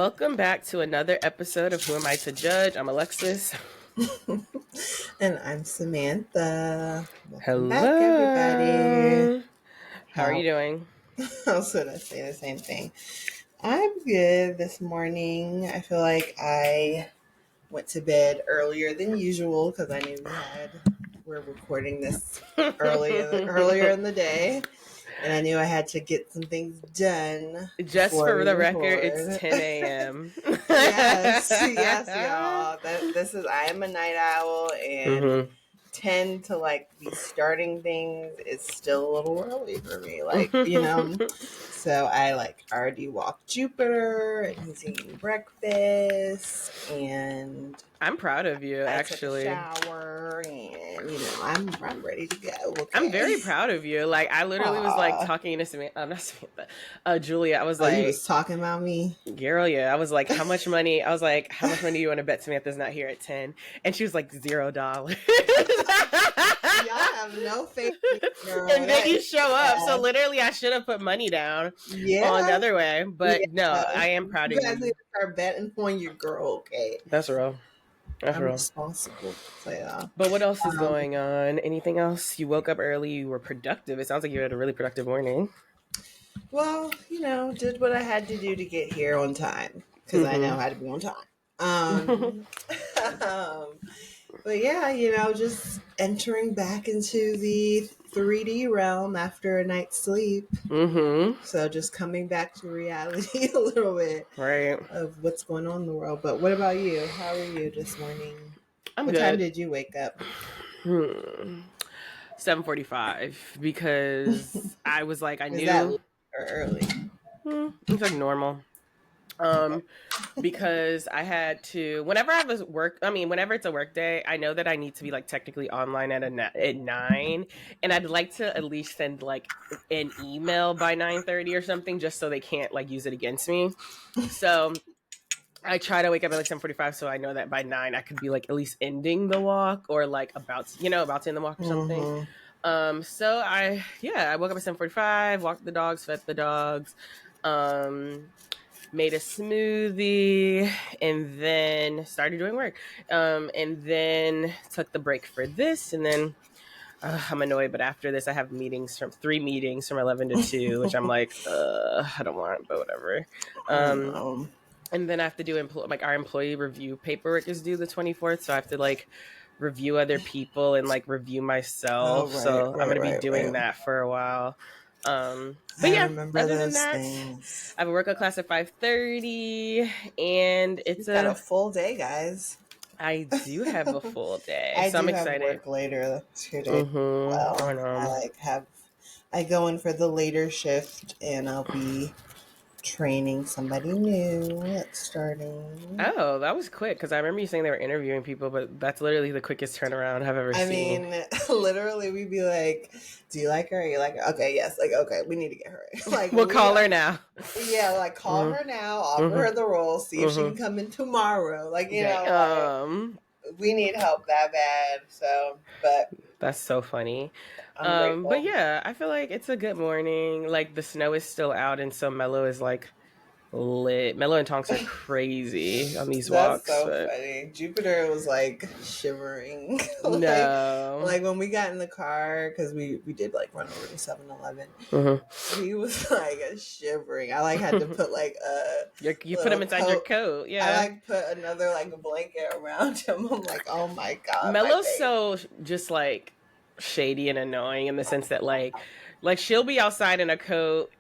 Welcome back to another episode of Who Am I to Judge? I'm Alexis. And I'm Samantha. Welcome back, Hello. everybody. How are you doing? I was going to say the same thing. I'm good this morning. I feel like I went to bed earlier than usual because I knew we're recording this earlier in the day. And I knew I had to get some things done. Just for the record, it's 10 a.m. yes, y'all. I am a night owl, and 10 to be starting things is still a little early for me. So I already walked Jupiter, and he's eating breakfast, and I'm proud of you, actually. I took a shower, and I'm ready to go. Okay. I'm very proud of you. I literally was talking to Samantha, not Samantha, Julia. I was you was talking about me, girl. Yeah, I was like, how much money? I was like, how much money do you want to bet Samantha's not here at 10? And she was like, $0. Y'all have no faith, girl. And then you show up. So literally, I should have put money down on the other way. But no, I am proud of you. You guys need to start betting on your girl, okay? That's real. I'm responsible. So, yeah. But what else is going on? Anything else? You woke up early. You were productive. It sounds like you had a really productive morning. Well, did what I had to do to get here on time because I know how to be on time. But yeah, just entering back into the 3D realm after a night's sleep. So just coming back to reality a little bit, right, of what's going on in the world. But what about you? How are you this morning? What time did you wake up? 7:45 because I was like, I knew. Is that late or early? It's like normal. Because I had to, whenever it's a work day, I know that I need to be technically online at 9, and I'd like to at least send an email by 9:30 or something, just so they can't use it against me. So I try to wake up at 7:45, so I know that by 9 I could be at least ending the walk or about to end the walk or something. So I woke up at 7:45, walked the dogs, fed the dogs, made a smoothie, and then started doing work. And then took the break for this, and then I'm annoyed, but after this I have 3 meetings from 11 to 2, which I'm like, I don't want, but whatever. And then I have to do our employee review paperwork is due the 24th, so I have to review other people and review myself. I'm going to be doing that for a while. But yeah, other than that, things. I have a workout class at 5:30, and it's got a full day, guys. I do have a full day, so I'm excited. Have work later today. Well, I go in for the later shift, and I'll be training somebody new that's starting. Oh, that was quick, because I remember you saying they were interviewing people, but that's literally the quickest turnaround I've ever seen. I mean, literally, we'd be like, do you like her? You like her? Okay, yes. Okay, we need to get her. We'll call her now. Yeah, call her now, offer her the role, see if she can come in tomorrow. We need help that bad. So, but that's so funny. But yeah, I feel like it's a good morning. The snow is still out, and so Mello is lit. Mello and Tonks are crazy on these walks. That's so funny. Jupiter was shivering. No. When we got in the car, because we did run over to 7-Eleven. He was shivering. I had to put you put him inside your coat. Yeah. I put another blanket around him. I'm like, oh my God. Mello's so just shady and annoying in the sense that she'll be outside in a coat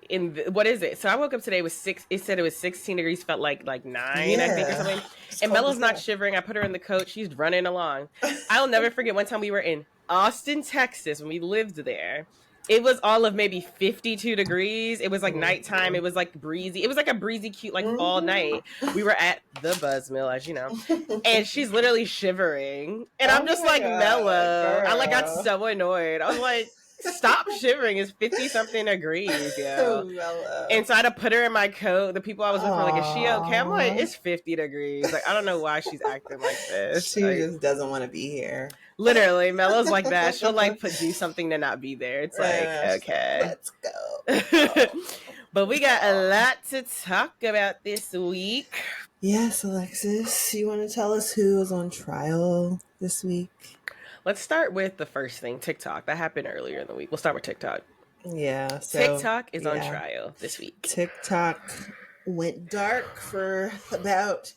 what is it? So I woke up today with it said it was 16 degrees, felt like 9, I think, or something. And Mello's not shivering. I put her in the coat. She's running along. I'll never forget one time we were in Austin, Texas, when we lived there. It was all of maybe 52 degrees. It was nighttime. It was breezy. It was a breezy, cute, all night. We were at the Buzz Mill, as you know. And she's literally shivering. And I'm just Mello. Girl. I got so annoyed. I was like, stop shivering. It's 50-something degrees, yo. And so I had to put her in my coat. The people I was with were like, is she okay? I'm like, it's 50 degrees. I don't know why she's acting like this. She just doesn't want to be here. Literally, Mello's like that. She'll do something to not be there. It's okay. Let's go. But we got a lot to talk about this week. Yes, Alexis, you want to tell us who was on trial this week? Let's start with the first thing, TikTok. That happened earlier in the week. We'll start with TikTok. Yeah, so TikTok is on trial this week. TikTok went dark for about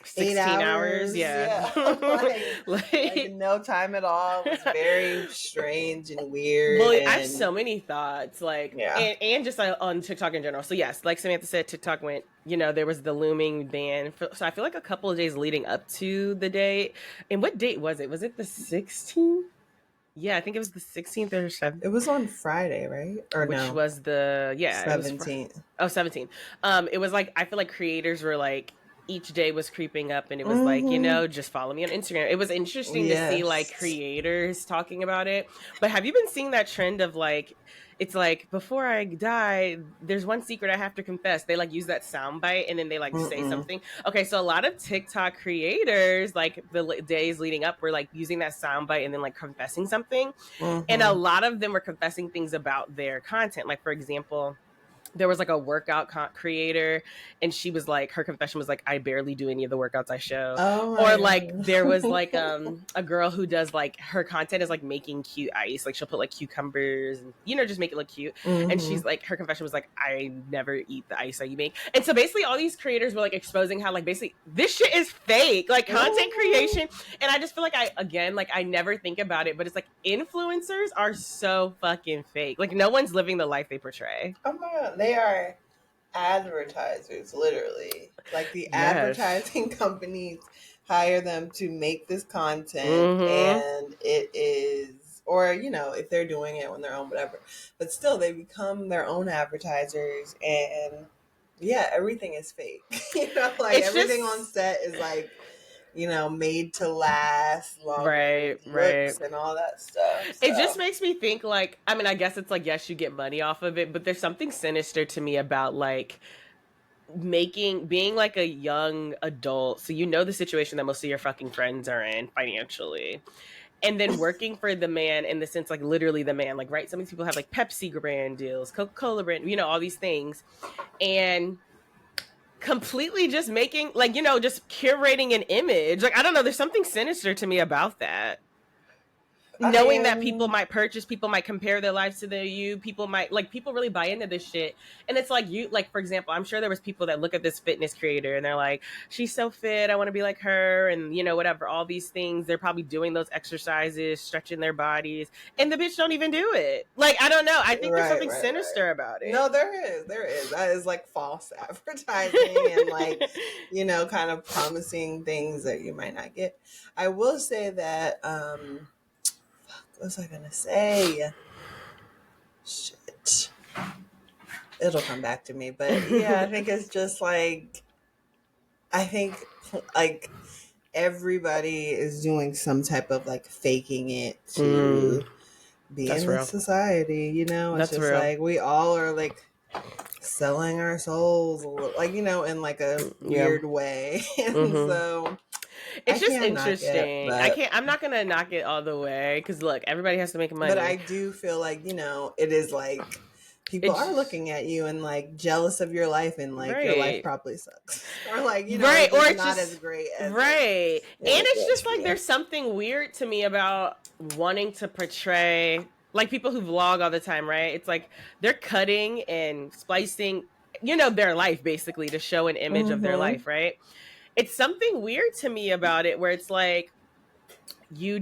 16 hours. Yeah. like no time at all. It was very strange and weird. Well, I have so many thoughts, and just on TikTok in general. So yes, like Samantha said, TikTok went, there was the looming ban. So I feel like a couple of days leading up to the date. And what date was it? Was it the 16th? Yeah, I think it was the 16th or 17th. It was on Friday, right? Or Which no? was the 17th. 17th. It was like, I feel like creators were like, each day was creeping up, and it was like, just follow me on Instagram. It was interesting to see like creators talking about it. But have you been seeing that trend of like, it's like, before I die, there's one secret I have to confess. They like use that soundbite and then they like say something. Okay, so a lot of TikTok creators, like the days leading up, were like using that soundbite and then like confessing something. And a lot of them were confessing things about their content. Like, for example, there was like a workout creator, and she was like, her confession was like, I barely do any of the workouts I show. Or like there was like a girl who does like, her content is like making cute ice, like she'll put like cucumbers and just make it look cute. And she's like, her confession was like, I never eat the ice that you make. And so basically all these creators were like exposing how like basically this shit is fake, like content creation. And I just feel like I never think about it, but it's like influencers are so fucking fake. Like no one's living the life they portray. Oh my God. They are advertisers, literally. Like the advertising companies hire them to make this content, and it is, or if they're doing it on their own, whatever. But still, they become their own advertisers, and everything is fake. Like everything on set is like, made to last longer, right, and all that stuff. So. It just makes me think like, I mean, I guess it's like, yes, you get money off of it, but there's something sinister to me about like being like a young adult. So the situation that most of your fucking friends are in financially. And then working for the man in the sense, like literally the man, like, right. Some of these people have like Pepsi brand deals, Coca-Cola brand, all these things. And completely just making like just curating an image. Like I don't know, there's something sinister to me about that. Knowing that people might purchase, people might compare their lives to people might like, people really buy into this shit. And it's like, like, for example, I'm sure there was people that look at this fitness creator and they're like, she's so fit, I want to be like her, and whatever, all these things. They're probably doing those exercises, stretching their bodies, and the bitch don't even do it. Like I don't know, I think there's something sinister about it. No, there is that is like false advertising and like kind of promising things that you might not get. I will say that what was I gonna say? Shit. It'll come back to me. But yeah, I think it's just like, everybody is doing some type of like faking it to be in this society, It's That's just real. like we all are like selling our souls, like, in like a weird way. And so it's just interesting. I'm not gonna knock it all the way, because look, everybody has to make money. But I do feel like, it is like people are looking at you and like jealous of your life, and like your life probably sucks, or like right, or it's not just, as great as right. And it's just like there's something weird to me about wanting to portray like people who vlog all the time, right? It's like they're cutting and splicing, their life basically to show an image of their life, right? It's something weird to me about it where it's like you're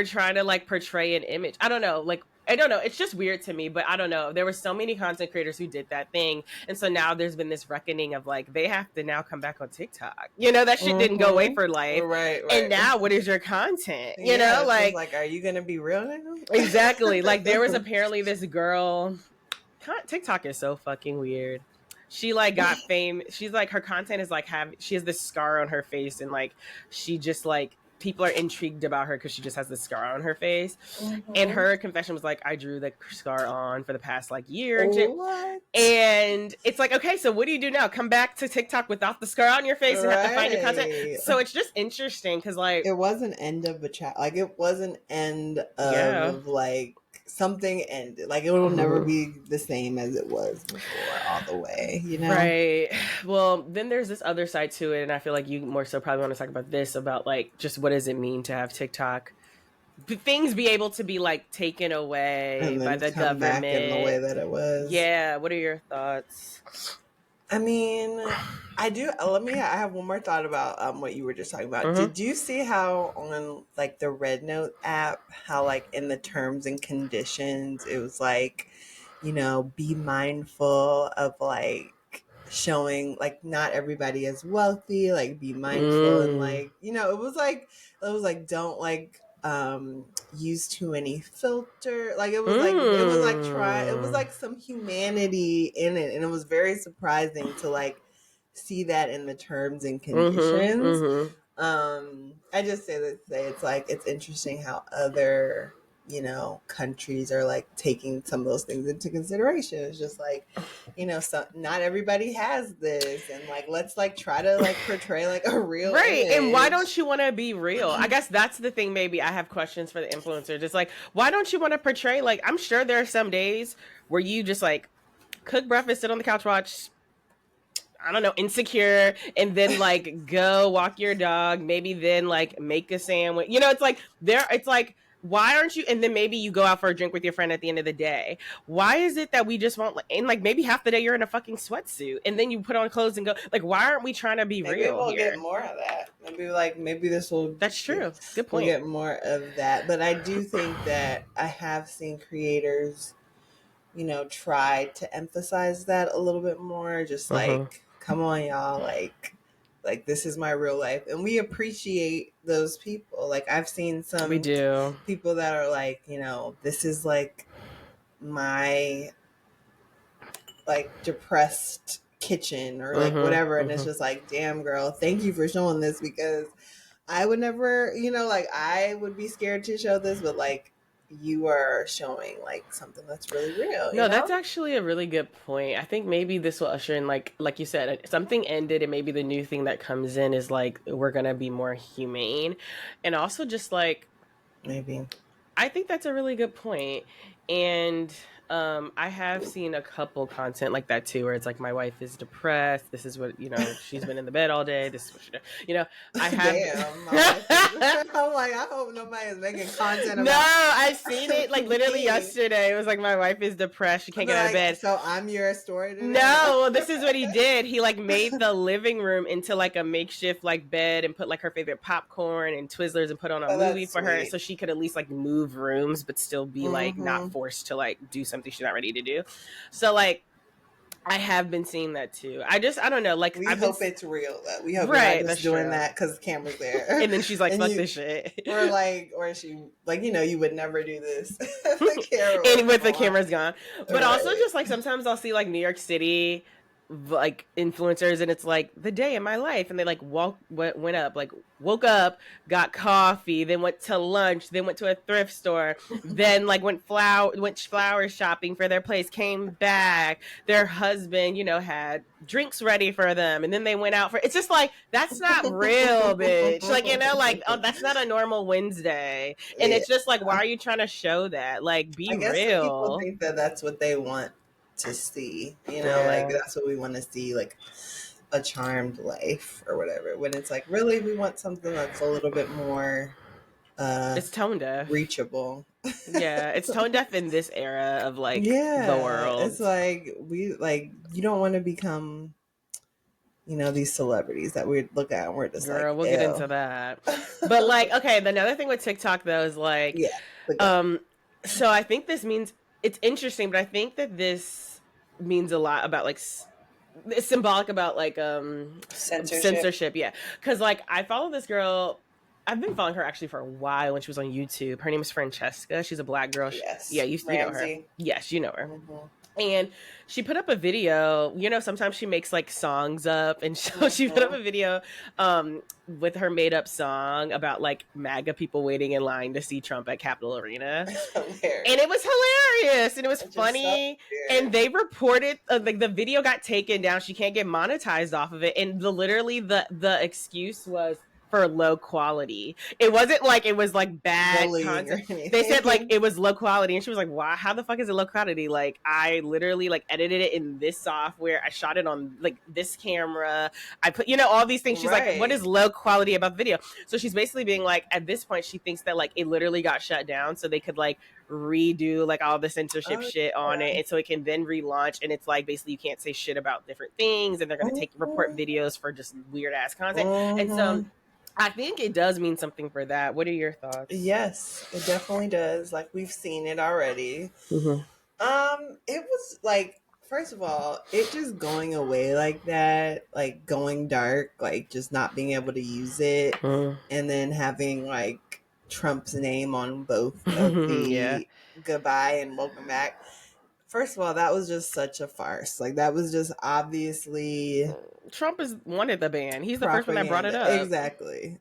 trying to like portray an image. I don't know. It's just weird to me, but I don't know. There were so many content creators who did that thing. And so now there's been this reckoning of like, they have to now come back on TikTok. That shit didn't go away for life. Right. And now what is your content? Like, are you going to be real now? Exactly. Like there was apparently this girl, TikTok is so fucking weird. She like got fame. She's like, her content is like she has this scar on her face, and like she just like, people are intrigued about her because she just has this scar on her face. And her confession was like, I drew the scar on for the past like year. And it's like, okay, so what do you do now? Come back to TikTok without the scar on your face and have to find your content. So it's just interesting because like, it wasn't end of a chat. Like it wasn't end of like something ended. Like, it will never be the same as it was before all the way, you know? Right. Well, then there's this other side to it, and I feel like you more so probably want to talk about this, about like just what does it mean to have TikTok things be able to be like taken away by the come government back in the way that it was. Yeah, what are your thoughts? I mean, I have one more thought about what you were just talking about. Did you see how on like the Red Note app, how like in the terms and conditions it was like, you know, be mindful of like showing like not everybody is wealthy, like be mindful and like, you know, it was like don't like use too many filter, like it was like some humanity in it, and it was very surprising to like see that in the terms and conditions. I just say it's like it's interesting how other, you know, countries are like taking some of those things into consideration. It's just like, you know, so not everybody has this, and like let's like try to like portray like a real image. And why don't you want to be real? I guess that's the thing. Maybe I have questions for the influencers. It's like, why don't you want to portray, like, I'm sure there are some days where you just like cook breakfast, sit on the couch, watch, I don't know, Insecure, and then like go walk your dog, maybe then like make a sandwich. You know, it's like it's like, why aren't you? And then maybe you go out for a drink with your friend at the end of the day. Why is it that we just won't? And like maybe half the day you're in a fucking sweatsuit, and then you put on clothes and go. Like, why aren't we trying to be real? We'll get more of that. Maybe this will. That's true. Good point. We'll get more of that, but I do think that I have seen creators, you know, try to emphasize that a little bit more. Just like, come on, y'all, like this is my real life, and we appreciate those people. Like I've seen some people that are like, you know, this is like my like depressed kitchen or like whatever, and it's just like, damn girl, thank you for showing this, because I would never, you know, like I would be scared to show this, but like you are showing like something that's really real. No, that's actually a really good point. I think maybe this will usher in, like you said, something ended, and maybe the new thing that comes in is like we're gonna be more humane, and also just like maybe. I think that's a really good point. And I have seen a couple content like that too, where it's like, my wife is depressed. This is what, you know, she's been in the bed all day. This is what she does. You know, I have. Damn, I'm like, I hope nobody is making content about. No, I've seen it like literally yesterday. It was like, my wife is depressed. She can't get out of bed. So I'm your story today? No, well, this is what he did. He like made the living room into like a makeshift like bed, and put like her favorite popcorn and Twizzlers, and put on a movie for her, so she could at least like move rooms but still be like not forced to like do something she's not ready to do. So like I have been seeing that too. I don't know, like we hope it's real though. We hope you're not just doing that because the camera's there. And then she's like, fuck this shit. Or she like, you know, you would never do this. And with the camera's gone. But also just like sometimes I'll see like New York City like influencers, and it's like the day in my life, and they like went up, like woke up, got coffee, then went to lunch, then went to a thrift store, then like went flower shopping for their place, came back, their husband, you know, had drinks ready for them, and then they went out for, it's just like, that's not real, bitch. Like, you know, like, oh, that's not a normal Wednesday. And it's just like, why are you trying to show that? Like, be real. People think that that's what they want to see, you know, like that's what we want to see, like a charmed life or whatever, when it's like, really, we want something that's a little bit more it's tone deaf, reachable. It's tone deaf in this era of like the world. It's like, you don't want to become, you know, these celebrities that we look at and we're just like, we'll get into that. But like, okay, the another thing with TikTok though is like, so I think this means, it's interesting, but I think that this means a lot about like, it's symbolic about like censorship. Yeah, because like I follow this girl. I've been following her actually for a while when she was on YouTube. Her name is Francesca. She's a Black girl. Yes. Yeah, you know her. Yes, you know her. And she put up a video, you know, sometimes she makes like songs up, and so she put up a video with her made up song about like MAGA people waiting in line to see Trump at Capitol Arena. And it was hilarious, and it was funny. And they reported like the video got taken down. She can't get monetized off of it. And literally the excuse was, for low quality. It wasn't like it was like bad bullying or content. anything. They said like it was low quality, and she was like, "Wow, how the fuck is it low quality? Like I literally like edited it in this software. I shot it on like this camera. I put all these things." She's like, "What is low quality about video?" So she's basically being like, at this point, she thinks that like it literally got shut down, so they could like redo like all the censorship shit on it, and so it can then relaunch. And it's like basically you can't say shit about different things, and they're gonna report videos for just weird ass content. And so I think it does mean something for that. What are your thoughts? Yes, it definitely does. Like we've seen it already. It was like, first of all, it just going away like that, like going dark, like just not being able to use it, and then having like Trump's name on both of the goodbye and welcome back. First of all, that was just such a farce. Like that was just obviously Trump wanted the ban. He's the first one that brought it up. Exactly.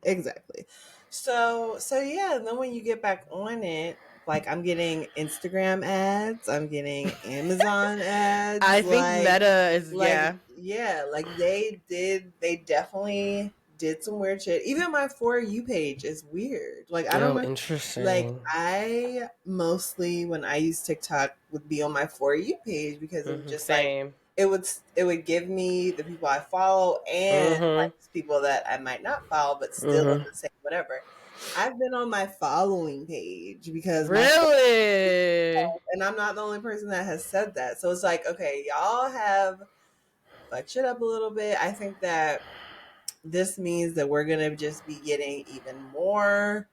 So yeah, and then when you get back on it, like I'm getting Instagram ads, I'm getting Amazon ads. I think Meta is like they definitely did some weird shit. Even my For You page is weird. Like I don't know. Interesting. Like I mostly when I use TikTok would be on my For You page because it just like it would give me the people I follow and like people that I might not follow but still in the same whatever. I've been on my following page because and I'm not the only person that has said that. So it's like, okay, y'all have fucked shit up a little bit. I think that this means that we're gonna just be getting even more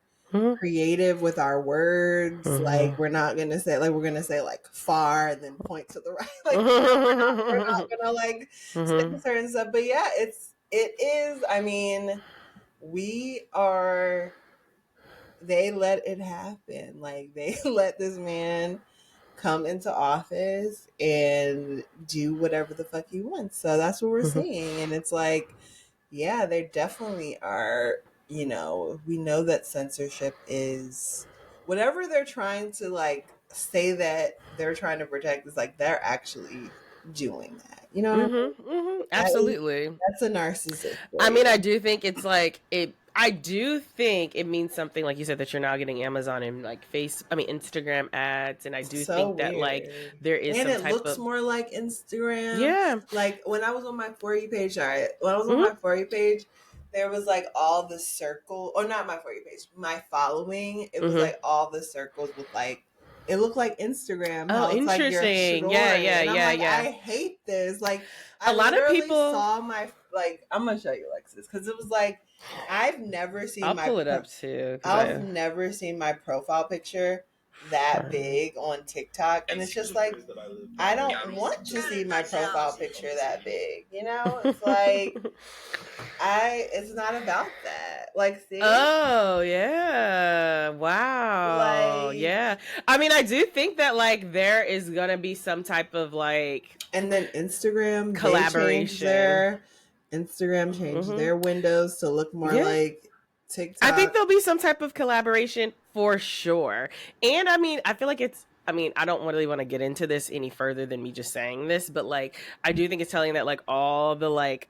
creative with our words. Like we're not gonna say like we're gonna say like far and then point to the right. Like we're not gonna like say certain stuff. But yeah, it is. I mean, they let it happen. Like they let this man come into office and do whatever the fuck he wants. So that's what we're seeing. And it's like, yeah, they definitely are, we know that censorship is whatever they're trying to like say that they're trying to protect is like they're actually doing that. You know what I mean? Absolutely. That's a narcissist. I mean, I do think it's like I do think it means something, like you said, that you're now getting Amazon and like Instagram ads, and I do think that like there is and some it type looks of more like Instagram. Yeah, like when I was on my For You page, my For You page, there was like all the circle, or not my For You page, my following. It was like all the circles with like. It looked like Instagram. Oh, interesting. Like I hate this. Like a lot of people saw my like. I'm gonna show you, Alexis, because it was like I've never seen. I'll pull it up too. I've never seen my profile picture that big on TikTok, and it's just like I don't want to see my profile picture that big. It's like it's not about that. Like, see? Oh yeah! Wow! Like, yeah. I mean, I do think that like there is gonna be some type of like, and then Instagram collaboration. Instagram changed their windows to look more like TikTok. I think there'll be some type of collaboration for sure. And I mean, I feel like I don't really want to get into this any further than me just saying this, but like, I do think it's telling that like all the like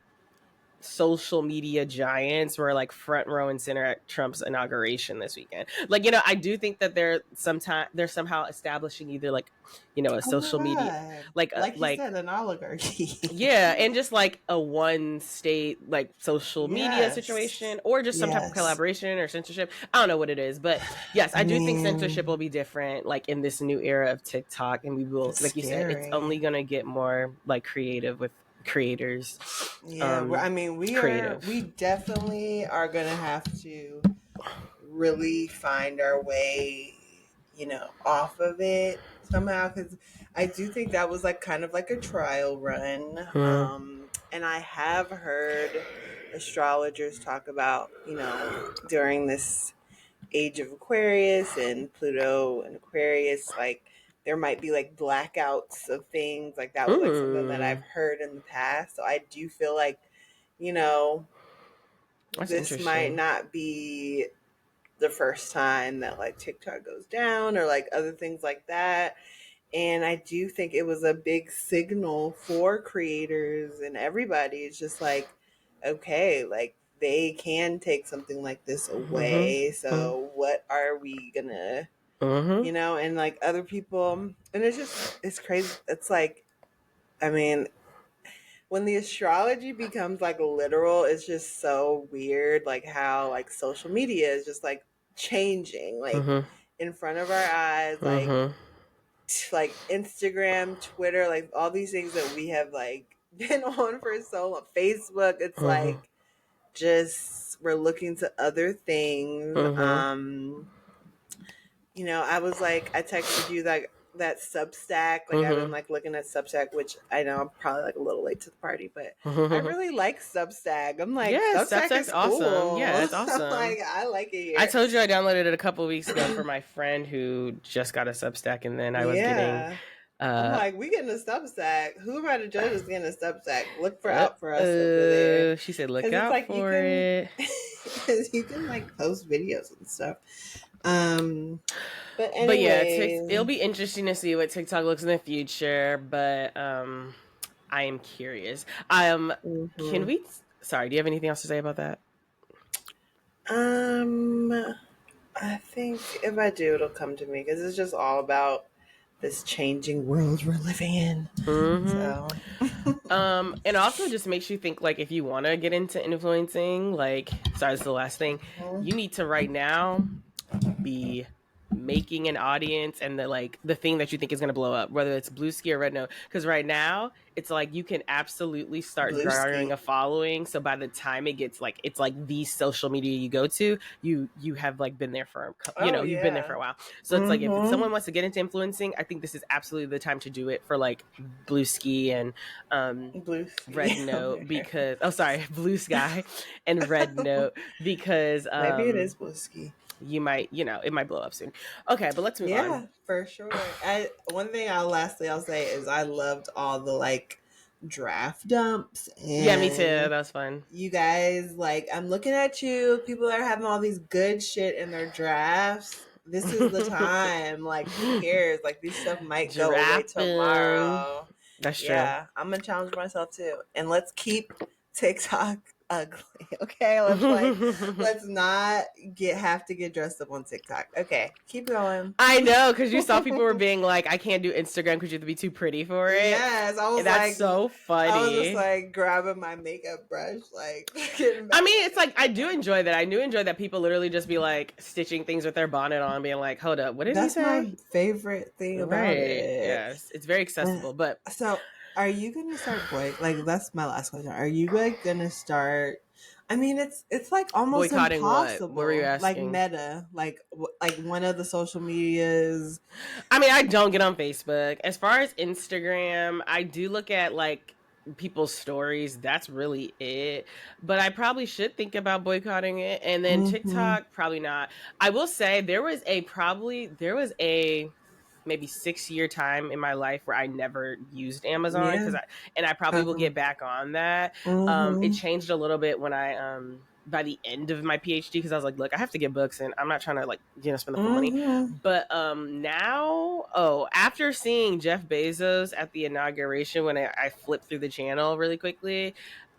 social media giants were like front row and center at Trump's inauguration this weekend. Like, I do think that they're somehow establishing either like, a social media, like you said, an oligarchy. Yeah. And just like a one state, like social media situation, or just some type of collaboration or censorship. I don't know what it is, but yes, I do think censorship will be different, like in this new era of TikTok. And we will, like you said, it's only going to get more like creative with creators. Yeah, we definitely are gonna have to really find our way, off of it somehow, because I do think that was like kind of like a trial run. And I have heard astrologers talk about, during this age of Aquarius and Pluto and Aquarius, like there might be like blackouts of things. Like that was like something that I've heard in the past. So I do feel like, this might not be the first time that like TikTok goes down or like other things like that. And I do think it was a big signal for creators and everybody. It's just like, okay, like they can take something like this away. So what are we gonna, you know, and like other people, and it's crazy. It's like, I mean, when the astrology becomes like literal, it's just so weird, like how like social media is just like changing, like in front of our eyes, like Instagram, Twitter, like all these things that we have like been on for so long. Facebook, it's like just we're looking to other things. You know, I was like, I texted you that Substack. Like I've been like looking at Substack, which I know I'm probably like a little late to the party, but I really like Substack. I'm like, yeah, Substack Substack's is awesome. cool. Yeah, it's awesome. Like I like it here. I told you I downloaded it a couple weeks ago for my friend who just got a Substack, and then I was getting. I'm like, we getting a Substack. Who am I to judge is getting a Substack? Look out for us over there. She said, look out like for it. Because you can like post videos and stuff. But anyway, but yeah, it'll be interesting to see what TikTok looks in the future. But I am curious. Can we? Sorry, do you have anything else to say about that? I think if I do, it'll come to me because it's just all about this changing world we're living in. So. And also just makes you think, like, if you want to get into influencing, like, sorry, this is the last thing, you need to right now be making an audience and the thing that you think is going to blow up, whether it's Bluesky or Red Note, because right now it's like you can absolutely start garnering a following. So by the time it gets like, it's like the social media you go to, you have like been there for you've been there for a while. So it's like if someone wants to get into influencing, I think this is absolutely the time to do it for like Bluesky and Red Note because Blue Sky and Red Note because maybe it is Bluesky. You might, it might blow up soon. Okay, but let's move on. Yeah, for sure. One thing I'll say is I loved all the like draft dumps. And yeah, me too. That was fun. You guys, like, I'm looking at you. People are having all these good shit in their drafts. This is the time. Like, who cares? Like, these stuff might go away tomorrow. That's true. Yeah, I'm gonna challenge myself too. And let's keep TikTok ugly. Okay, let's not have to get dressed up on TikTok. Okay, keep going. I know, because you saw people were being like, I can't do Instagram because you have to be too pretty for it. Yes, I was that's so funny. I was just like grabbing my makeup brush, like getting back. I mean, it's like I do enjoy that. I do enjoy that people literally just be like stitching things with their bonnet on, being like, hold up, what did he say? That's my favorite thing about it. Yes, it's very accessible. But so are you gonna start that's my last question. Are you like gonna start? I mean, it's like almost boycotting impossible. What were you asking? Like Meta, like one of the social medias. I mean, I don't get on Facebook. As far as Instagram, I do look at like people's stories. That's really it. But I probably should think about boycotting it. And then TikTok, probably not. I will say there was a maybe 6-year time in my life where I never used Amazon because I probably will get back on that. It changed a little bit when I by the end of my PhD because I was like, look, I have to get books and I'm not trying to like spend the full money. But now, after seeing Jeff Bezos at the inauguration when I flipped through the channel really quickly,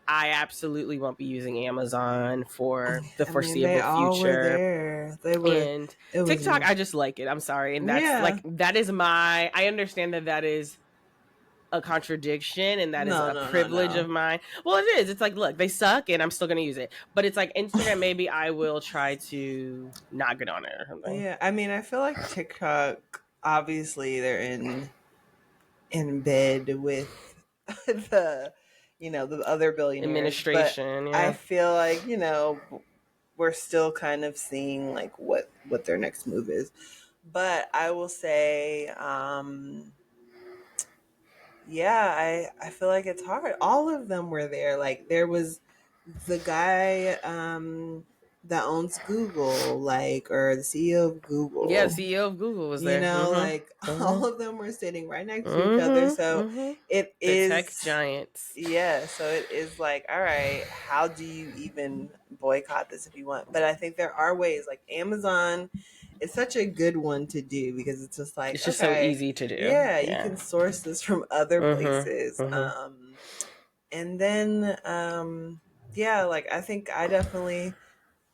I absolutely won't be using Amazon for the foreseeable future. They were, and TikTok, I just like it. I'm sorry. And that's that is I understand that is a contradiction and that is a privilege of mine. Well, it is. It's like, look, they suck and I'm still going to use it. But it's like Instagram, maybe I will try to not get on it or something. Yeah. I mean, I feel like TikTok, obviously they're in bed with the other billionaires administration. But I feel like we're still kind of seeing like what their next move is. But I will say, I feel like it's hard. All of them were there. Like there was the guy that owns Google, like, or the CEO of Google. Yeah, the CEO of Google was there. Like all of them were sitting right next to each other. So it is tech giants. Yeah, so it is like, all right, how do you even boycott this if you want? But I think there are ways. Like Amazon is such a good one to do because it's just like it's just so easy to do. Yeah, you can source this from other places. And then Yeah, like I think I definitely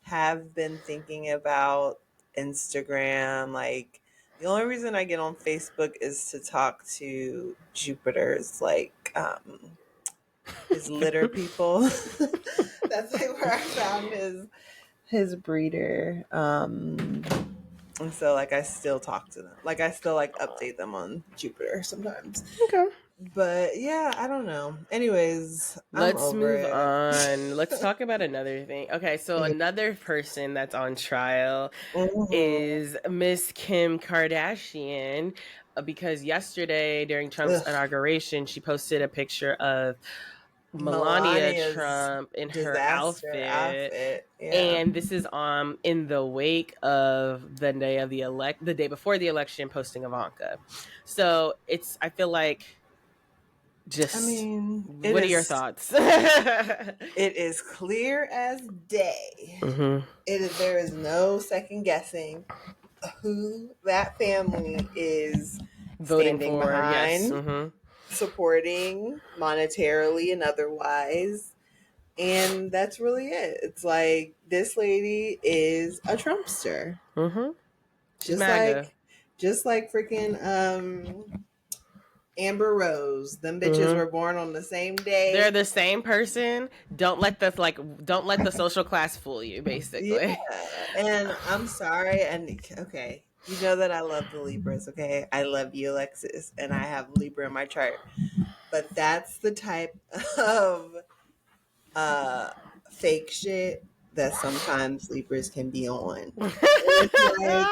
have been thinking about Instagram. Like the only reason I get on Facebook is to talk to Jupiter's his litter people. That's like where I found his breeder. And so like I still talk to them. Like I still like update them on Jupiter sometimes. Okay. But yeah, I don't know. Anyways, I'm Let's over move it. on. Let's talk about another thing. Okay, so another person that's on trial Mhm. is Miss Kim Kardashian, because yesterday during Trump's Ugh. inauguration, she posted a picture of Melania Melania's Trump in her disaster outfit. outfit. Yeah. And this is in the wake of the day before the election, posting Ivanka. So it's, I feel like, I just, mean, what are your thoughts? it is clear as day. Hmm. There is no second guessing who that family is Voting standing for, yes. behind, Hmm. supporting monetarily and otherwise. And that's really it. It's like this lady is a Trumpster. Hmm. She's Just MAGA. like freaking Amber Rose. Them bitches Hmm. were born on the same They're day. the same person. Don't let the social class fool you, Yeah. basically. And I'm sorry. And okay, you know that I love the Libras, okay? I love you, Alexis, and I have Libra in my chart. But that's the type of uh fake shit that sometimes Libras can be on. And it's like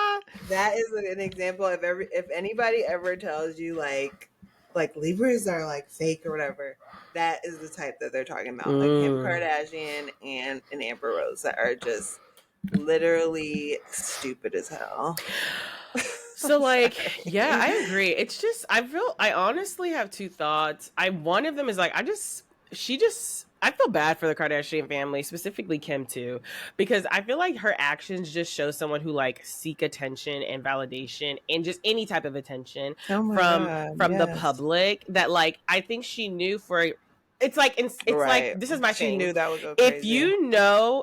that is an example of if anybody ever tells you like Libras are like fake or whatever, that is the type that they're talking about. Like Kim Mm. Kardashian and an Amber Rose that are just literally stupid as hell. So I'm like, sorry. yeah, I agree. It's just, I honestly have two thoughts. One of them is like, I feel bad for the Kardashian family, specifically Kim too, because I feel like her actions just show someone who like seek attention and validation and just any type of attention Oh my from god, the yes. public, that like I think she knew for, it's like, Right. this is my She thing. knew that would go crazy.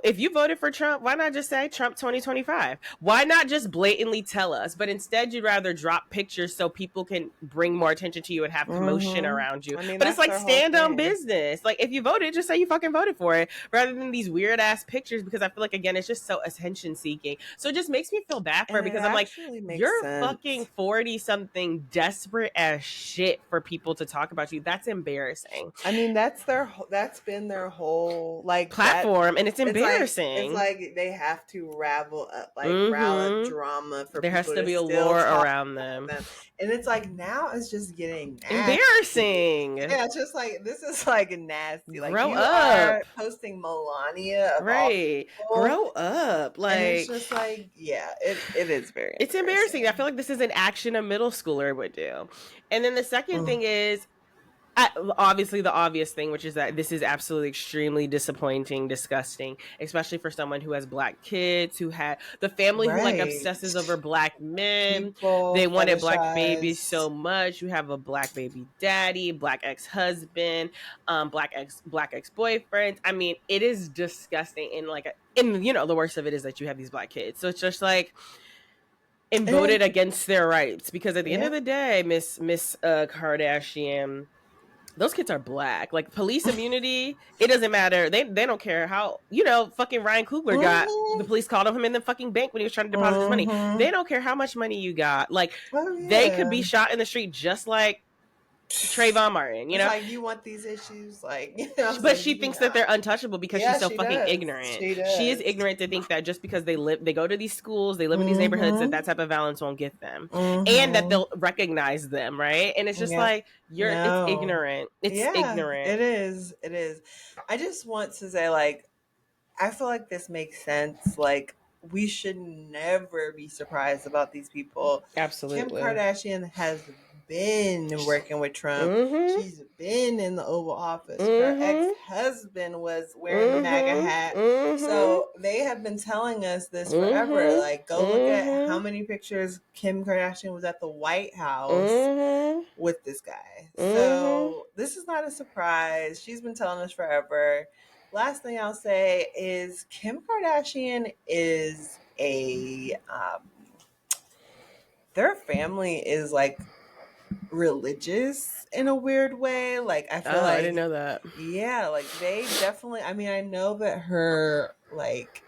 If you voted for Trump, why not just say Trump 2025? Why not just blatantly tell us? But instead, you'd rather drop pictures so people can bring more attention to you and have commotion Hmm. around you. I mean, But it's that's like, their whole stand on thing. business. Like, if you voted, just say you fucking voted for it, rather than these weird ass pictures, because I feel like, again, it's just so attention seeking. So it just makes me feel bad for her, And it because I'm like, actually makes you're fucking sense. 40 something, desperate as shit for people to talk about you. That's embarrassing. I mean, that's been their whole like that. Platform, and it's It's embarrassing. like they have to rile up Mm-hmm. drama for There has people to to be a still lore talk around about them. them. And it's like now it's just getting nasty. Embarrassing. Yeah, it's just like this is like nasty. Like Grow you up. are posting Melania of all Right. people. Grow up. And it's Like, just like, yeah, it is very it's embarrassing. I feel embarrassing. like this is an action a middle schooler would do. And then the second Mm. thing is, obviously the obvious thing, which is that this is absolutely extremely disappointing, disgusting, especially for someone who has black kids, who had the family who like Right. obsesses over black men. People They wanted black babies so fetishized. much. You have a black baby daddy, black ex-husband, black ex-boyfriend. I mean, it is disgusting. And like, and the worst of it is that you have these black kids, so it's just like, and And voted against their rights, because at the end yeah. of the day, Miss Kardashian, those kids are black. Like, police immunity, it doesn't matter. They don't care how, fucking Ryan Coogler got, the Hmm. police called him in the fucking bank when he was trying to deposit his money. Hmm. They don't care how much money you got. Like, Oh they could yeah. be shot in the street just like Trayvon Martin, It's like you want these issues, like I'm But saying, she you do thinks that not. they're untouchable because she's Yeah, so she fucking does. ignorant. She She is does. ignorant to think that just because they go to these schools, they live in these neighborhoods, Mm-hmm. that type of violence won't get them, and that Mm-hmm. they'll recognize them, right? And it's just Yeah. like, it's No. ignorant. It's Yeah, ignorant. it is. It is. I just want to say, like, I feel like this makes sense. Like, we should never be surprised about these people. Kim Absolutely. Kardashian has been working with Trump. Mm-hmm. She's been in the Oval Office. Her ex Mm-hmm. husband was wearing the MAGA Mm-hmm. hat. Mm-hmm. So they have been telling us this forever. Mm-hmm. Like, go look at how Mm-hmm. many pictures Kim Kardashian was at the White House Mm-hmm. with this guy. Mm-hmm. So this is not a surprise. She's been telling us forever. last thing I'll say is Kim Kardashian is their family is like religious in a weird way. Like I feel I didn't know that. Yeah, like they definitely, I mean, I know that her like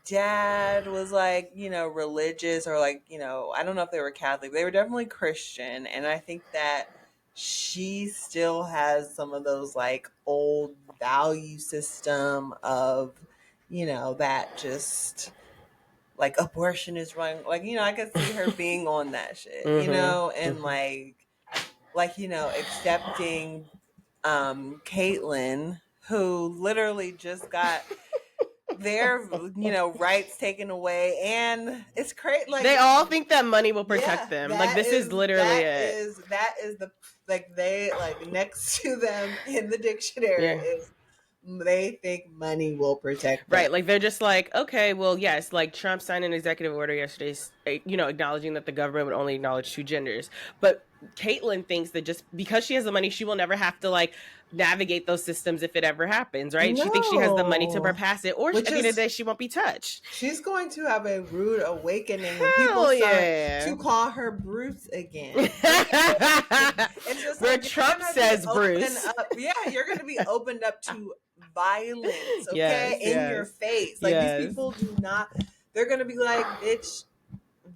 dad was like, religious, or like, I don't know if they were Catholic. They were definitely Christian, and I think that she still has some of those like old value system of, that just like abortion is wrong. Like, I could see her being on that shit, and like, accepting Caitlyn, who literally just got their rights taken away, and it's crazy. Like they all think that money will protect them. Like this is literally that is the like they like next to them in the dictionary is they think money will protect them. Right, like they're just like, okay, well, yes, like Trump signed an executive order yesterday, acknowledging that the government would only acknowledge 2 genders. But Caitlyn thinks that just because she has the money, she will never have to like navigate those systems if it ever happens, right? No. She thinks she has the money to bypass it, or at the end of the day, she won't be touched. She's going to have a rude awakening when people start to call her Bruce again. It's just where like, Trump says Bruce. You're going to be opened up to violence, okay, in your face. Like these people do not. They're going to be like, bitch,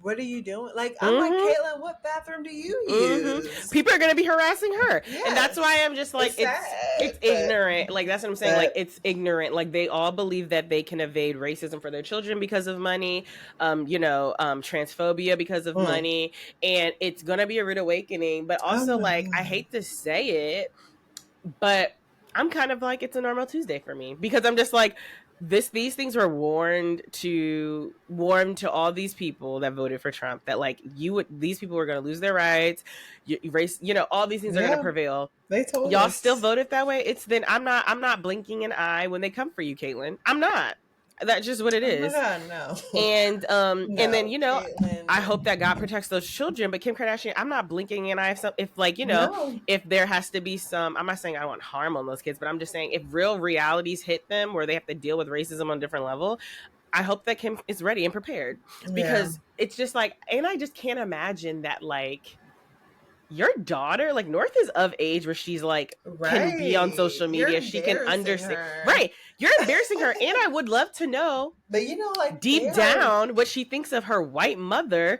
what are you doing? Like, I'm like, Caitlyn, what bathroom do you use? People are going to be harassing her. Yes. And that's why I'm just like, it's ignorant. Like, that's what I'm saying. Like, it's ignorant. Like, they all believe that they can evade racism for their children because of money, transphobia because of money. And it's going to be a rude awakening. But also, like, I hate to say it, but I'm kind of like, it's a normal Tuesday for me. Because I'm just like, these things were warned to all these people that voted for Trump, that like these people were going to lose their rights, race, all these things are going to prevail. They told y'all us. Still voted that way. I'm not blinking an eye when they come for you, Caitlyn. I'm not. That's just what it is. No. And and then Caitlyn, I hope that God protects those children. But Kim Kardashian, I'm not blinking an eye if there has to be some. I'm not saying I want harm on those kids, but I'm just saying if real realities hit them where they have to deal with racism on a different level, I hope that Kim is ready and prepared, because it's just like, and I just can't imagine that like. Your daughter, like North, is of age where she's like can be on social media. She can understand. Her. Right. You're embarrassing her. And I would love to know, but like deep down what she thinks of her white mother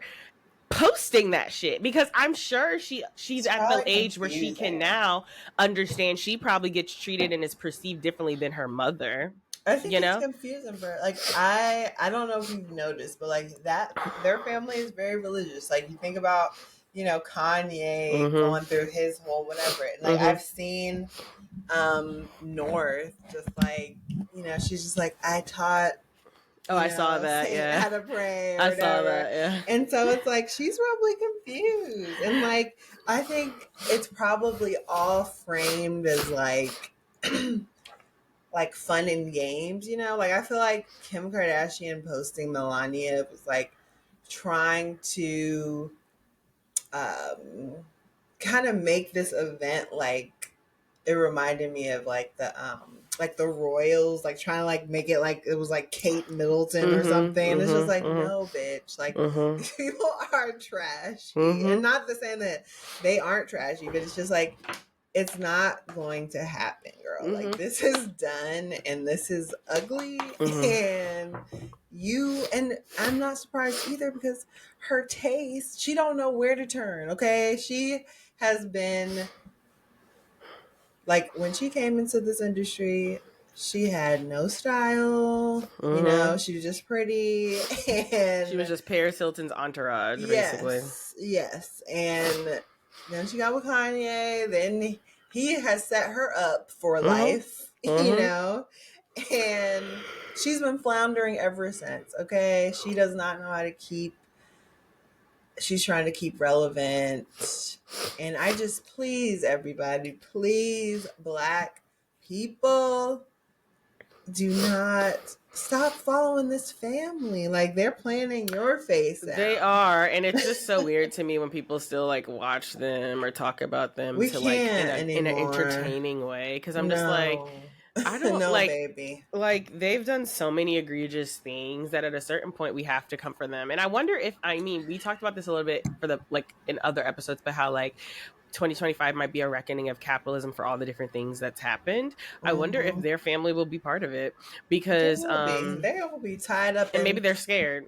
posting that shit, because I'm sure she's at the age where she can now understand she probably gets treated and is perceived differently than her mother. I think it's confusing for like I don't know if you've noticed, but like that their family is very religious. Like you think about Kanye going through his whole whatever. And like I've seen North just like, she's just like, I taught I saw that, how to pray. I saw that, yeah. And so it's like she's probably confused. And like I think it's probably all framed as like like fun and games, Like I feel like Kim Kardashian posting Melania was like trying to kind of make this event like it reminded me of like the Royals, like trying to like make it like it was like Kate Middleton or something. It's just like no, bitch, like people are trashy, and not to say that they aren't trashy, but it's just like it's not going to happen, girl. Like this is done, and this is ugly, and I'm not surprised either, because her taste, she don't know where to turn. Okay, she has been like when she came into this industry, she had no style. She was just pretty, and she was just Paris Hilton's entourage, basically. Yes, and then she got with Kanye. Then he has set her up for life, and she's been floundering ever since. Okay, she does not know how to keep. She's trying to keep relevant, and I just please everybody, please, Black people, do not stop following this family. Like they're planning your face out. They are, and it's just so weird to me when people still like watch them or talk about them in an entertaining way, because I'm just like, I don't No, like baby. like they've done so many egregious things that at a certain point we have to come for them. And I wonder if, I mean, we talked about this a little bit for the like in other episodes, but how like 2025 might be a reckoning of capitalism for all the different things that's happened. I wonder if their family will be part of it, because They will be tied up, and maybe they're scared.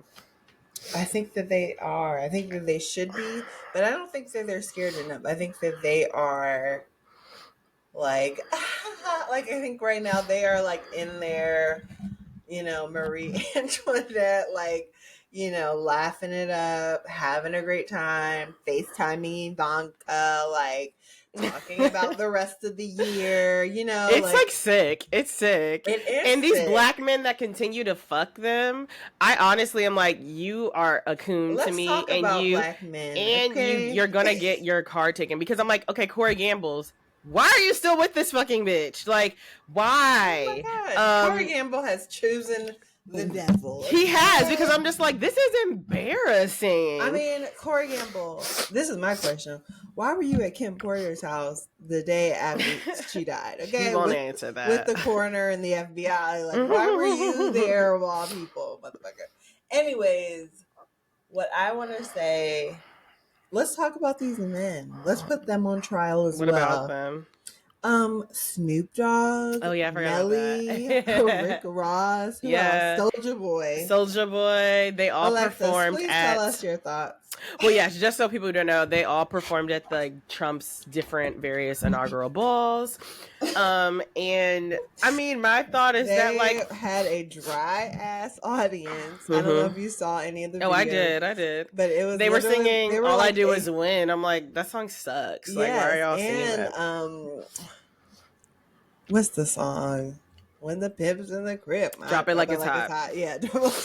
I think that they are. I think that they should be, but I don't think that they're scared enough. I think that they are like, like I think right now they are like in their, Marie Antoinette, like, laughing it up, having a great time, FaceTiming Ivanka, like talking about the rest of the year, It's like sick. It's sick. It is. And these black men that continue to fuck them, I honestly am like, you are a coon to me. Talk and about you black men, and okay? you're gonna get your card taken, because I'm like, okay, Corey Gamble's, why are you still with this fucking bitch? Like, why? Oh my God. Corey Gamble has chosen the devil. He has, because I'm just like, this is embarrassing. I mean, Corey Gamble, this is my question. Why were you at Kim Porter's house the day after she died? Okay, he won't answer that. With the coroner and the FBI. Like, why were you there of all people, motherfucker? Anyways, what I want to say, let's talk about these men. Let's put them on trial as well. What about them? Snoop Dogg. Oh yeah, I forgot Nelly, Rick Ross. Who else? Soulja Boy. Soulja Boy. They all performed please at. Tell us your thoughts. Well, yeah, just so people don't know, they all performed at Trump's different various inaugural balls. And I mean, my thought is that like had a dry ass audience. I don't know if you saw any of the videos. Oh, I did. But it was they were singing All I Do Is Win. I'm like, that song sucks. Yes, like, why are y'all singing that? What's the song? When the Pimp's in the crib. Drop It Like It's Hot. Yeah,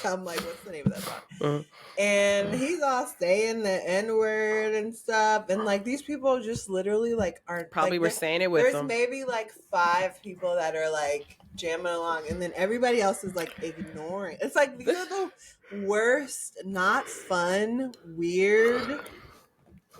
I'm like, what's the name of that song? And he's all saying the N-word and stuff. And like, these people just literally like aren't. Probably were saying it with them. There's maybe like 5 people that are like jamming along. And then everybody else is like ignoring. It's like, these are the worst, not fun, weird,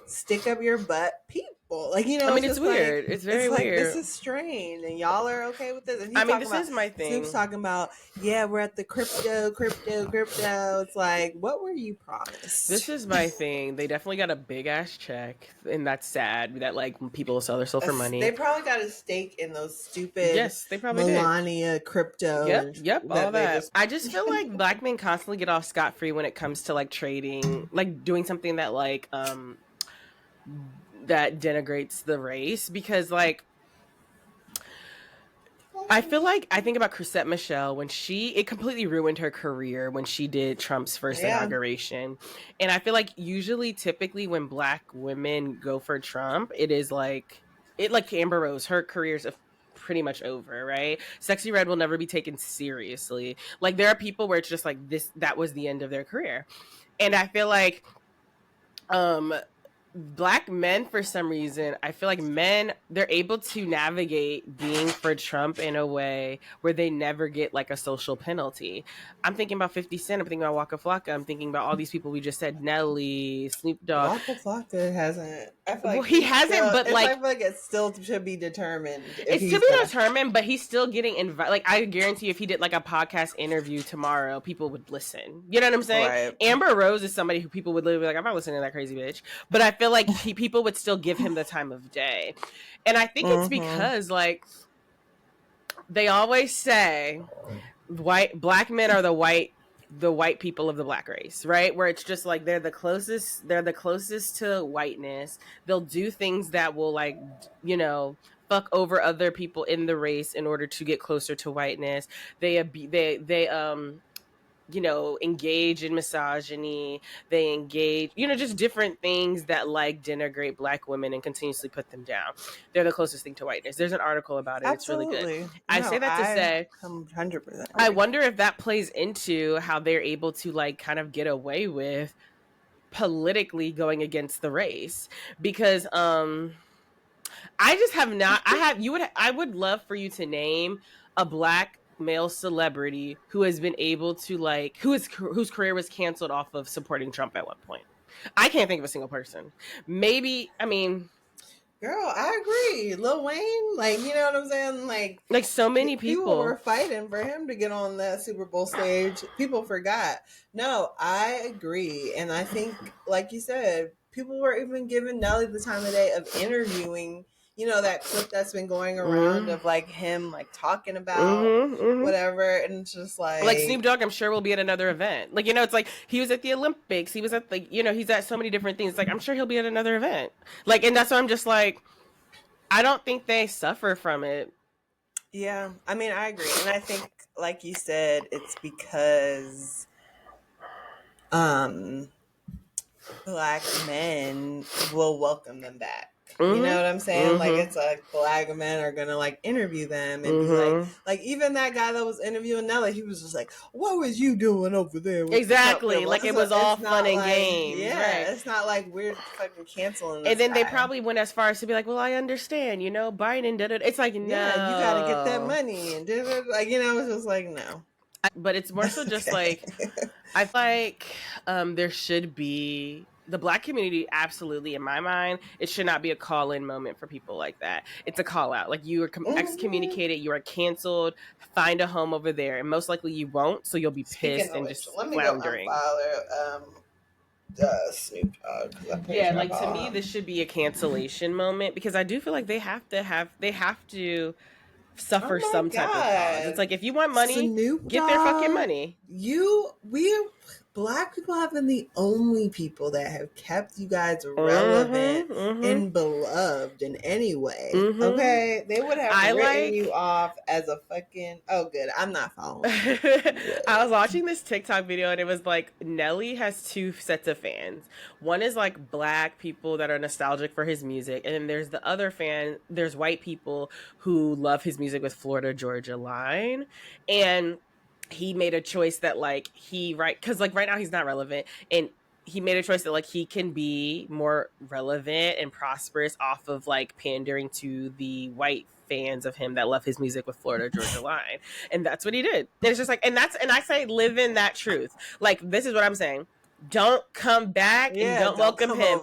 stick up your butt people. Like, I mean, it's weird. Like, it's very weird. This is strange, and y'all are okay with this. And I mean, this is my thing. Snoop's talking about, yeah, we're at the crypto. It's like, what were you promised? This is my thing. They definitely got a big ass check, and that's sad that like people sell their soul for money. They probably got a stake in those stupid, they probably Melania did. crypto. Yep, all that. I just feel like black men constantly get off scot free when it comes to like trading, like doing something that like that denigrates the race, because like I feel like I think about Chrisette Michele when it completely ruined her career when she did Trump's first inauguration. And I feel like typically when black women go for Trump, it is like Amber Rose, her career's pretty much over, right? Sexy Red will never be taken seriously. Like there are people where it's just like that was the end of their career. And I feel like black men, for some reason, I feel like they're able to navigate being for Trump in a way where they never get like a social penalty. I'm thinking about 50 Cent. I'm thinking about Waka Flocka. I'm thinking about all these people we just said, Nelly, Snoop Dogg. Waka Flocka hasn't. I feel like he hasn't, but like I feel like it still should be determined. It's to be determined, but he's still getting invited. Like I guarantee you, if he did like a podcast interview tomorrow, people would listen. You know what I'm saying? Right. Amber Rose is somebody who people would literally be like, I'm not listening to that crazy bitch. But I feel like people would still give him the time of day. And I think it's because like they always say black men are the white people of the black race, right? Where it's just like they're the closest to whiteness. They'll do things that will like, fuck over other people in the race in order to get closer to whiteness. They engage in misogyny. They engage, just different things that like denigrate black women and continuously put them down. They're the closest thing to whiteness. There's an article about it. Absolutely. It's really good. I say that to say, 100%. I wonder if that plays into how they're able to like kind of get away with politically going against the race, because I would love for you to name a black male celebrity who has been able to like whose career was canceled off of supporting Trump at one point. I can't think of a single person. Maybe, I mean, Girl, I agree. Lil Wayne, like, you know what I'm saying? Like so many people were people. fighting for him to get on that Super Bowl stage. People forgot. No, I agree. And I think, like you said, people were even giving Nelly the time of day of interviewing, you know, that clip that's been going around of like him like talking about whatever. And it's just like Snoop Dogg, I'm sure will be at another event. Like, you know, it's like he was at the Olympics. He was at the, you know, he's at so many different things. Like, I'm sure he'll be at another event. Like, and that's why I'm just like, I don't think they suffer from it. Yeah, I mean, I agree. And I think, like you said, it's because black men will welcome them back. You know what I'm saying? Like, it's like black men are gonna like interview them and be like even that guy that was interviewing Nelly, he was just like, "What was you doing over there?" Exactly, like it was all fun and games. Yeah, right? It's not like we're fucking canceling. And then guy. they probably went as far as to be like, "Well, I understand, you know, Biden did it." It's like, no, yeah, you gotta get that money and did it. Like, you know, it's just like no. But it's more so just like I feel like there should be the black community, absolutely, in my mind, it should not be a call-in moment for people like that. It's a call-out. Like, you are excommunicated, you are canceled, find a home over there, and most likely you won't, so you'll be pissed and just floundering. Snoop Dogg. Yeah, like to me, this should be a cancellation moment because I do feel like they have to suffer some type of cause. It's like, if you want money, get their fucking money. Black people have been the only people that have kept you guys relevant and beloved in any way. Okay, they would have written you off as a fucking good. I'm not following. I was watching this TikTok video and it was like Nelly has two sets of fans. One is like black people that are nostalgic for his music, and then there's the other there's white people who love his music with Florida Georgia Line. And he made a choice that like because like right now he's not relevant, and he made a choice that like he can be more relevant and prosperous off of like pandering to the white fans of him that love his music with Florida Georgia Line. And that's what he did. And it's just like, and I say live in that truth. Like, this is what I'm saying. Don't come back and don't welcome him.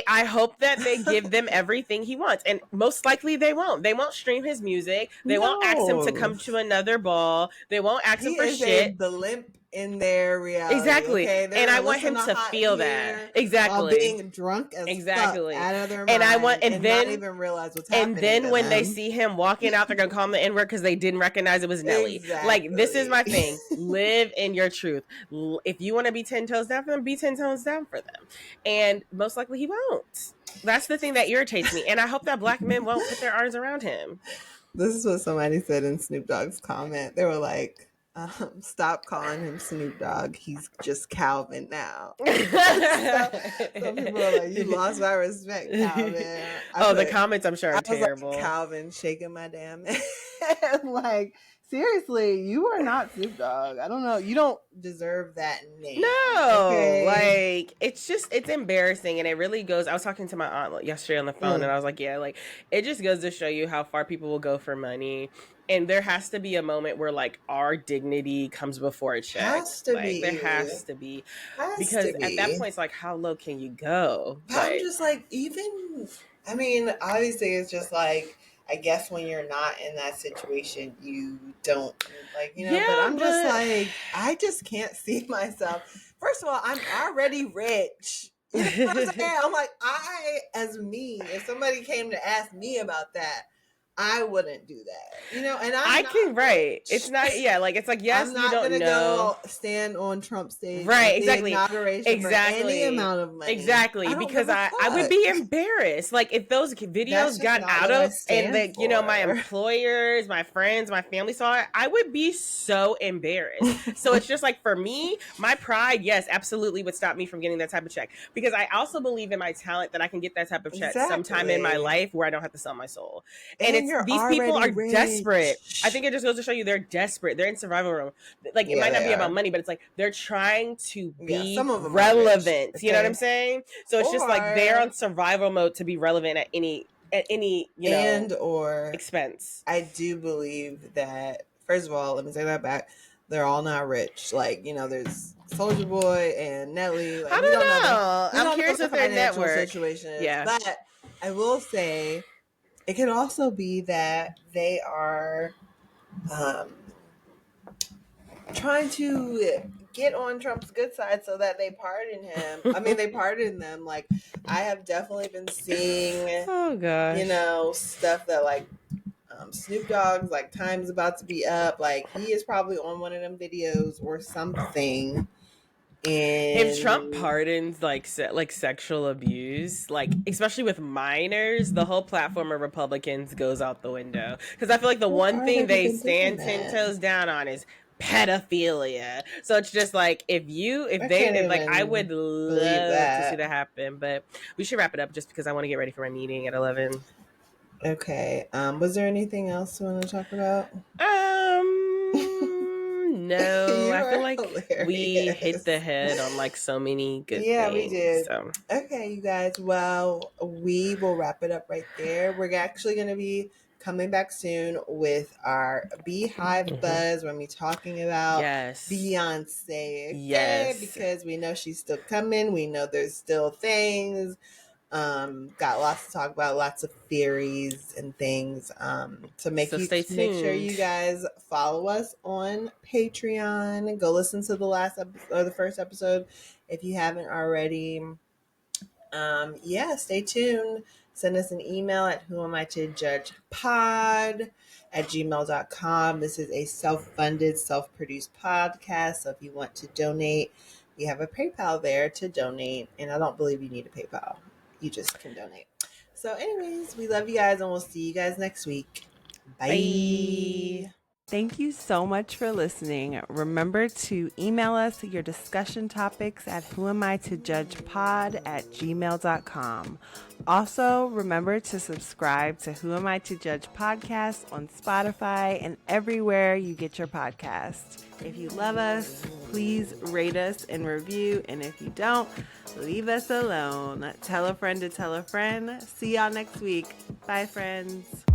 I hope that they give them everything he wants. And most likely they won't. They won't stream his music. They won't ask him to come to another ball. They won't ask him for shit. The limp in their reality. Exactly. Okay? And I want him to feel that. Exactly. Being drunk as fuck out of their mind. And I want, and then not even realize what's happening. And then when they see him walking out, they're gonna call him the N-word because they didn't recognize it was Nelly. Exactly. Like, this is my thing. Live in your truth. If you want to be 10 toes down for them, be 10 toes down for them. And most likely he won't. That's the thing that irritates me. And I hope that black men won't put their arms around him. This is what somebody said in Snoop Dogg's comment. They were like, stop calling him Snoop Dogg. He's just Calvin now. Some people are like, you lost my respect, Calvin. The comments I'm sure are terrible. Like, Calvin shaking my damn head. Like, seriously, you are not Snoop Dogg. I don't know. You don't deserve that name. No. Okay? Like, it's embarrassing. And it really goes. I was talking to my aunt yesterday on the phone and I was like, yeah, like, it just goes to show you how far people will go for money. And there has to be a moment where like our dignity comes before a check. There has to be. Because at that point, it's like, how low can you go? I'm just like, I mean, obviously it's just like, I guess when you're not in that situation, you don't like, you know, but I'm just like, I just can't see myself. First of all, I'm already rich. You know what I'm saying? I'm like, if somebody came to ask me about that, I wouldn't do that, you know, and it's not, like, it's like, yes, I'm not gonna go stand on Trump's stage, right? Exactly, inauguration for any amount of money, exactly, because I would be embarrassed, like if those videos got out of and that, you know, my employers, my friends, my family saw it, I would be so embarrassed. So it's just like, for me, my pride, yes, absolutely would stop me from getting that type of check, because I also believe in my talent that I can get that type of check sometime in my life where I don't have to sell my soul. And these people are desperate. I think it just goes to show you they're desperate. They're in survival mode. Like, it might not be about money, but it's like they're trying to be relevant. You know what I'm saying? So it's just like they're on survival mode to be relevant at any you know, expense. I do believe that, first of all, let me take that back. They're all not rich. Like, you know, there's Soulja Boy and Nelly. Like, I don't know. I'm curious what their network situation is. Yeah. But I will say it can also be that they are trying to get on Trump's good side so that they pardon him. I mean, they pardon them. Like, I have definitely been seeing, Oh gosh. stuff that like Snoop Dogg's like time's about to be up. Like, he is probably on one of them videos or something. And If Trump pardons like sexual abuse, like especially with minors, the whole platform of Republicans goes out the window. Because I feel like the one thing they stand 10 toes down on is pedophilia. So it's just like I would love to see that happen. But we should wrap it up just because I want to get ready for my meeting at 11. Okay. Was there anything else you want to talk about? No, I feel like we hit the head on like so many good things. Yeah, we did. So. Okay, you guys. Well, we will wrap it up right there. We're actually going to be coming back soon with our BeyHive Buzz when we're talking about Beyonce. Yes. Because we know she's still coming. We know there's still things. Got lots to talk about, lots of theories and things. So make sure you guys follow us on Patreon. Go listen to the last episode or the first episode if you haven't already. Stay tuned. Send us an email at whoamitojudgepod@gmail.com. This is a self-funded, self-produced podcast. So if you want to donate, we have a PayPal there to donate. And I don't believe you need a PayPal. You just can donate. So anyways, we love you guys and we'll see you guys next week. Bye. Thank you so much for listening. Remember to email us your discussion topics at whoamitojudgepod@gmail.com. Also, remember to subscribe to Who Am I to Judge podcast on Spotify and everywhere you get your podcast. If you love us, please rate us and review. And if you don't, leave us alone. Tell a friend to tell a friend. See y'all next week. Bye, friends.